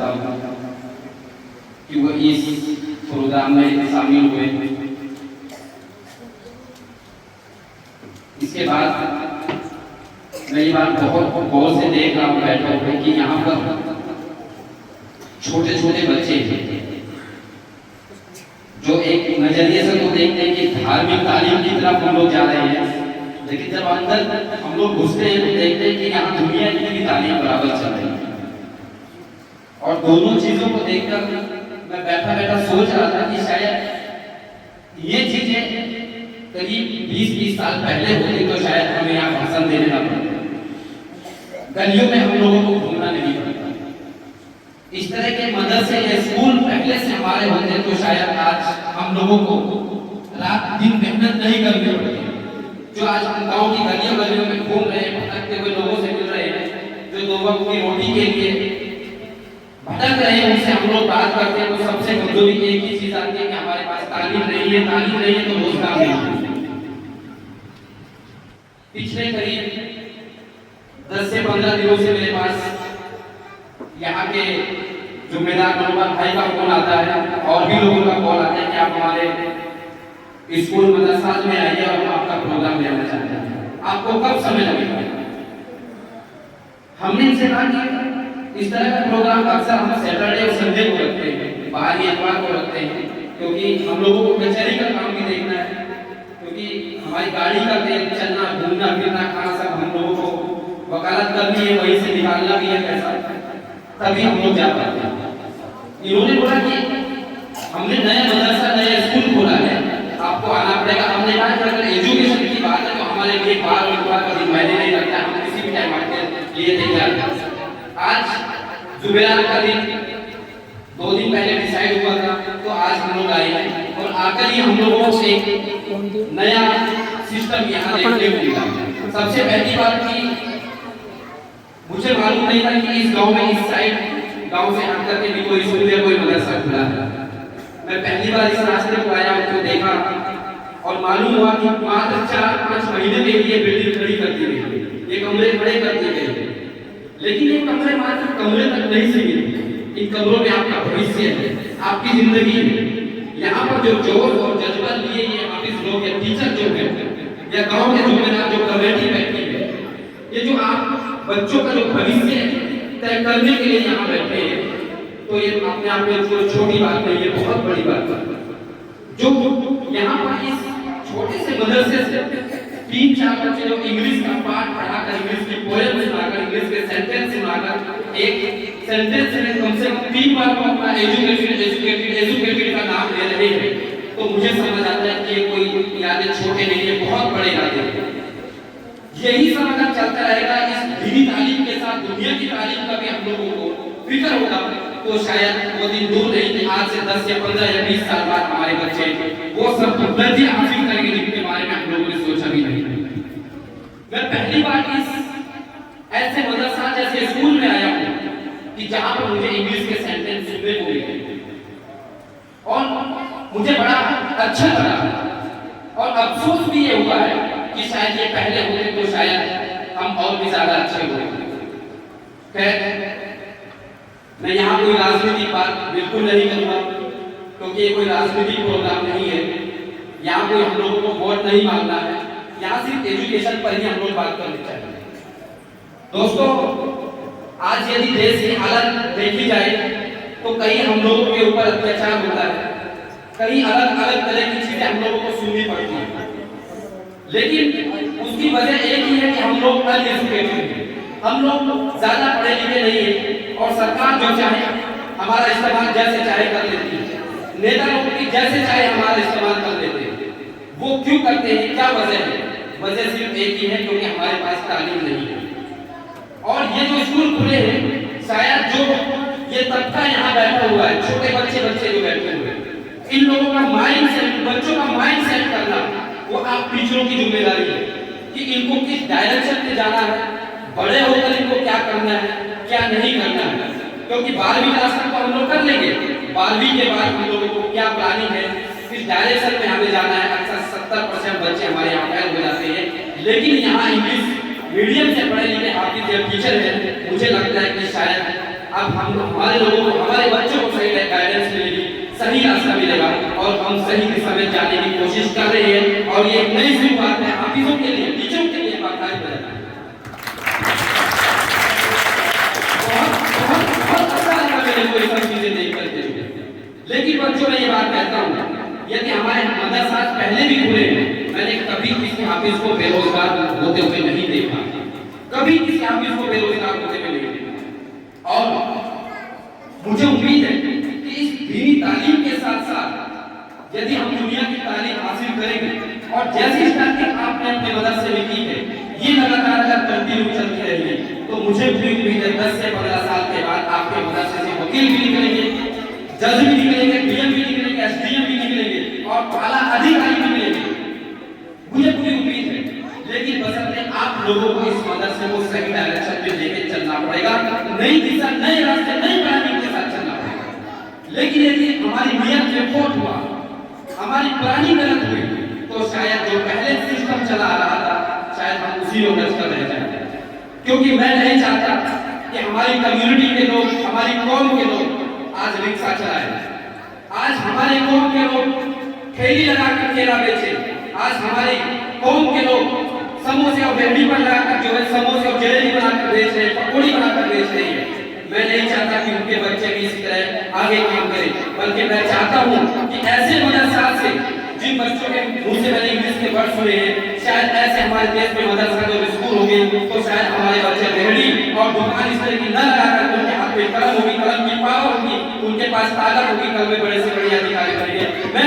चाहता हूँ कि वो इस प्रोग्राम में शामिल हुए। इसके बाद मैं ये बात बहुत गौर से देख रहा हूँ बैठे हुए कि यहाँ पर छोटे छोटे बच्चे जो एक नजरिए से तो देखते हैं कि धार्मिक तालीम की तरफ हम लोग जा रहे हैं, लेकिन जब अंदर हम लोग घुसते हैं तो देखते हैं कि यहाँ दुनिया की भी तालीम बराबर चल रही है। और दोनों चीजों को देखकर मैं बैठा बैठा सोच रहा था कि शायद ये चीजें करीब 20-20 साल पहले होती तो शायद हमें यहाँ भाषण देने ना पड़ता, गलियों में हम लोगों को घूमना नहीं पड़ता। इस तरह के मदरसे या स्कूल पहले से हमारे होते तो शायद आज हम लोगों को रात दिन मेहनत नहीं करनी पड़ती। जो आज हम गाँव की गलियों गलियों में घूम रहे हैं, भटकते हुए लोगों से मिल रहे हैं, जो 2 वक्त की रोटी के लिए भटक रहे हैं, उनसे हम लोग बात करते हैं तो सबसे कमजोरी एक ही चीज आती है कि हमारे पास तालीम नहीं है, तालीम नहीं है तो रोजगार नहीं है। पिछले करीब 10 से 15 दिनों से मेरे पास यहाँ के जुम्मेदार मनोहर भाई का फोन आता है और भी लोगों का कॉल आता है कि आप हमारे स्कूल मदरसा में आइए और हम आपका प्रोग्राम लेना चाहते हैं, आपको कब समय लगेगा। हमने इनसे कहा कि इस तरह का प्रोग्राम अक्सर हम सैटरडे और संडे को रखते हैं, बाहर इतवार को रखते हैं, क्योंकि हम लोगों को कचहरी का काम भी देखना है, क्योंकि हमारी गाड़ी का तेल चलना घूमना फिरना खाना सब हम लोगों को वकालत करनी है, वहीं से निकालना भी है पैसा, तभी हम लोग जा पाते हैं। इन्होंने बोला कि हमने नया मदरसा नया स्कूल खोला है, आपको आना पड़ेगा। हमने कहा कि अगर एजुकेशन की बात है तो हमारे लिए बार बार कभी मायने नहीं रखता, हम किसी भी टाइम आपके लिए तैयार हैं। आज जुमेरात का दिन 2 दिन पहले डिसाइड हुआ था, तो आज हम लोग आए हैं और आकर ही हम लोगों को एक नया सिस्टम यहाँ देखने को मिला। सबसे पहली बात की मुझे मालूम नहीं था कि इस गांव में इस साइड गांव से आकर के भी कोई स्कूल या कोई मदरसा खुला है। मैं पहली बार इस रास्ते को आया तो देखा और मालूम हुआ कि मात्र 4-5 महीने के लिए बिल्डिंग खड़ी कर दी गई, ये कमरे खड़े कर दिए गए, लेकिन ये कमरे मात्र कमरे तक नहीं सीमित, इन कमरों में आपका भविष्य है, आपकी जिंदगी है। यहाँ पर जो जोर और जज्बा लिए ये हाफिज लोग या टीचर जो है या गांव के जुम्मेदार जो कमेटी बैठी है, ये जो आप बच्चों का जो भविष्य तय करने के लिए यहाँ बैठे हैं, तो ये अपने आप में जो छोटी बात नहीं है, बहुत बड़ी बात है। जो यहाँ पर इस छोटे से मदरसे से 3-4 बच्चे जो इंग्लिश का पाठ पढ़ाकर, इंग्लिश की पोएम सुनाकर, इंग्लिश के सेंटेंस सुनाकर, एक सेंटेंस में कम से कम 3 बार वो अपना एजुकेटेड का नाम ले रहे हैं, तो मुझे समझ आता है कि ये कोई यादें छोटे नहीं है, बहुत बड़े यादें हैं। यही सब अगर चलता रहेगा, इस दीनी तालीम के साथ दुनिया की तालीम का भी हम लोगों को फिक्र होगा, तो शायद वो दिन दूर नहीं कि आज से 10 या 15 या 20 साल बाद हमारे बच्चे वो सब उपलब्धि हासिल करेंगे जिनके बारे में हम लोगों ने सोचा भी नहीं। मैं पहली बार इस ऐसे मदरसा जैसे स्कूल में आया हूँ कि जहाँ पर मुझे इंग्लिश के सेंटेंस सुनने को मिले और मुझे बड़ा अच्छा लगा। और अफसोस भी ये हुआ है कि शायद ये पहले होते तो शायद हम और भी ज्यादा अच्छे होते। खैर, मैं यहाँ कोई राजनीतिक बात बिल्कुल नहीं करूँगा, क्योंकि ये कोई राजनीतिक प्रोग्राम नहीं है, यहाँ कोई हम लोगों को वोट नहीं मांगना है, यहाँ सिर्फ एजुकेशन पर ही हम लोग बात करनी चाहिए। दोस्तों, आज यदि देश की हालत देखी जाए तो कहीं हम लोगों के ऊपर अत्याचार होता है, कहीं अलग अलग तरह की चीजें हम लोगों को सुननी पड़ती है, लेकिन उसकी वजह एक ही है कि हम लोग अनएजुकेटेड हैं, हम लोग ज्यादा पढ़े लिखे नहीं है और सरकार जो चाहे हमारा इस्तेमाल जैसे चाहे कर लेती है, नेता लोग भी जैसे चाहे हमारा इस्तेमाल कर लेते हैं। वो क्यों करते हैं, क्या वजह है? वजह सिर्फ एक ही है, क्योंकि हमारे पास तालीम नहीं है। और ये जो स्कूल खुले हैं, शायद जो ये तबका यहाँ बैठा हुआ है, छोटे बच्चे जो बैठे हुए हैं, इन लोगों का माइंड सेट, बच्चों का माइंड सेट करना वो आप टीचरों की जिम्मेदारी है कि इनको किस डायरेक्शन में जाना है, बड़े होकर इनको क्या करना है, क्या नहीं करना है। क्योंकि 12वीं क्लास तक तो हम लोग कर लेंगे, 12वीं के बाद हम लोगों को क्या प्लानिंग है, किस डायरेक्शन में हमें जाना है। अक्सर 70% बच्चे हमारे यहाँ फेल हो जाते हैं, लेकिन यहाँ इंग्लिश मीडियम से पढ़े लिखे हाफिज टीचर है, मुझे लगता है कि शायद अब हम हमारे लोगों को, हमारे बच्चों को सही गाइडेंस मिलेगी, सही रास्ता मिलेगा और हम सही दिशा में जाने की कोशिश कर रहे हैं। और ये एक नई शुरुआत है हाफिजों के लिए, टीचरों के लिए बाकायदा बजाना। बहुत अच्छा लगा मेरे को ये सब चीजें देख करके। लेकिन बच्चों में ये बात कहता हूँ, यदि हमारे मदरसा पहले भी खुले हैं, मैंने कभी किसी हाफिज को बेरोजगार होते हुए नहीं देखा, कभी किसी हाफिज को बेरोजगार होते हुए नहीं देखा। और मुझे उम्मीद है कि इस दीनी तालीम के साथ साथ यदि हम दुनिया की तालीम हासिल करेंगे और जैसी स्टार्टिंग आपने अपने मदरसे में की है, ये लगातार अगर कंटिन्यू चलती रहेगी तो मुझे पूरी उम्मीद है 10 से 15 साल के बाद आपके मदरसे से वकील भी निकलेंगे, जज भी निकलेंगे, डीएम भी निकलेंगे, एसडीएम भी निकलेंगे और आला अधिकारी भी निकलेंगे। मुझे पूरी उम्मीद है। लेकिन बशर्ते आप लोगों को इस मदरसे को सही डायरेक्शन में लेके चलना पड़ेगा, नई दिशा, नए रास्ते, नई प्लानिंग के साथ चलना पड़ेगा। लेकिन यदि हमारी नियत में खोट हुआ, हमारी प्लानिंग गलत हुई, तो शायद जो पहले सिस्टम चला आ रहा था शायद हम उसी में उलझ कर रह जाएंगे। क्योंकि मैं नहीं चाहता कि हमारी कम्युनिटी के लोग, हमारी कौम के लोग आज रिक्शा चलाए, आज हमारे कौम के लोग ठेली लगाकर केला बेचे, आज हमारी कौम के लोग समोसे और बेड़ी पर लगाकर जो है समोसे और जलेबी बनाकर बेच रहे हैं, पकौड़ी बनाकर बेच रहे हैं। मैं नहीं चाहता कि उनके बच्चे भी इसी तरह आगे काम करें, बल्कि मैं चाहता हूं कि ऐसे मदरसा से जिन बच्चों के मुंह से मैंने इंग्लिश के वर्ड सुने हैं, शायद ऐसे हमारे देश में मदरसा जब स्कूल होंगे तो शायद हमारे बच्चे रेहड़ी और दुकान इस तरह की न लगाकर उनके हाथ में कलम होगी, कलम की पावर होगी, उनके पास ताकत होगी, कल में बड़े से बड़े अधिकारी बनेंगे। मैं